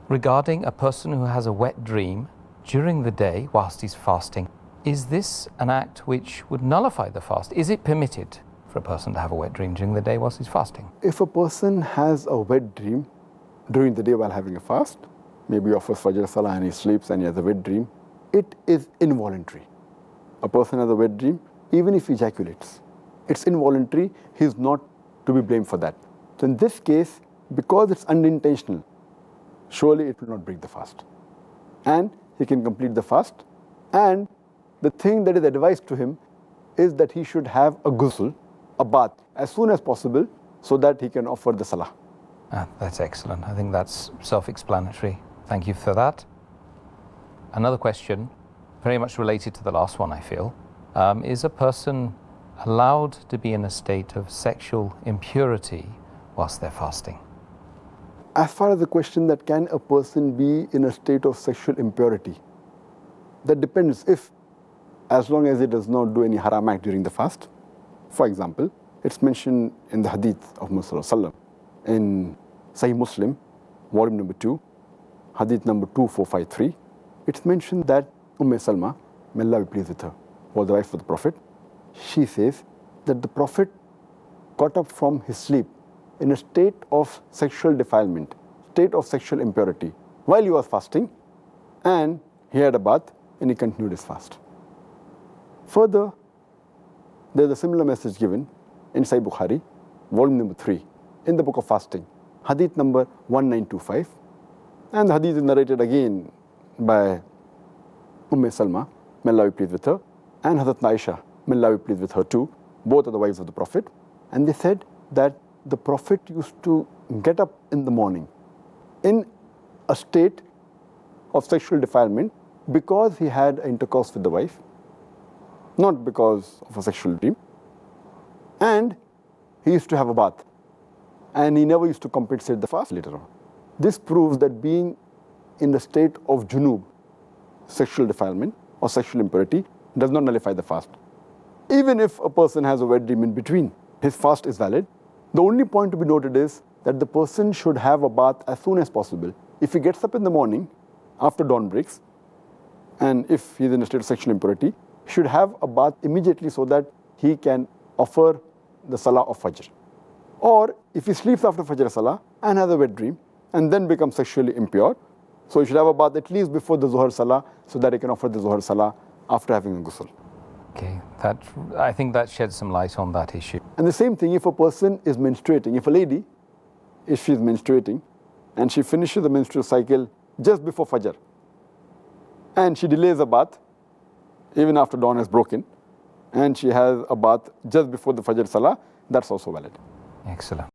regarding a person who has a wet dream during the day whilst he's fasting. Is this an act which would nullify the fast? Is it permitted for a person to have a wet dream during the day whilst he's fasting? If a person has a wet dream during the day while having a fast, maybe offers Fajr Salah and he sleeps and he has a wet dream, it is involuntary. A person has a wet dream, even if he ejaculates, it's involuntary, he is not to be blamed for that. So in this case, because it's unintentional, surely it will not break the fast. And he can complete the fast. And the thing that is advised to him is that he should have a ghusl, a bath, as soon as possible so that he can offer the salah. That's excellent. I think that's self-explanatory. Thank you for that. Another question, very much related to the last one, I feel. Is a person allowed to be in a state of sexual impurity whilst they're fasting? As far as the question that can a person be in a state of sexual impurity, that depends if, as long as it does not do any haram act during the fast. For example, it's mentioned in the hadith of Muhammad in Sahih Muslim, volume number 2, hadith number 2453. It's mentioned that Salma, may Allah be pleased with her, was the wife of the Prophet. She says that the Prophet got up from his sleep in a state of sexual defilement, state of sexual impurity, while he was fasting, and he had a bath and he continued his fast. Further, there is a similar message given in Sahih Bukhari, volume number 3, in the book of fasting, hadith number 1925. And the hadith is narrated again by Salma, may Allah be pleased with her, and Hazrat Aisha, may Allah be pleased with her too. Both are the wives of the Prophet. And they said that the Prophet used to get up in the morning in a state of sexual defilement because he had intercourse with the wife, not because of a sexual dream. And he used to have a bath. And he never used to compensate the fast later on. This proves that being in the state of junub, sexual defilement or sexual impurity, does not nullify the fast. Even if a person has a wet dream in between, his fast is valid. The only point to be noted is that the person should have a bath as soon as possible. If he gets up in the morning, after dawn breaks, and if he is in a state of sexual impurity, he should have a bath immediately so that he can offer the Salah of Fajr. Or if he sleeps after Fajr Salah and has a wet dream and then becomes sexually impure, so he should have a bath at least before the Zuhr Salah so that he can offer the Zuhr Salah after having a ghusl. Okay, I think that sheds some light on that issue. And the same thing if a person is menstruating. If a lady, if she is menstruating and she finishes the menstrual cycle just before Fajr and she delays a bath even after dawn has broken and she has a bath just before the Fajr Salah, that's also valid. Excellent.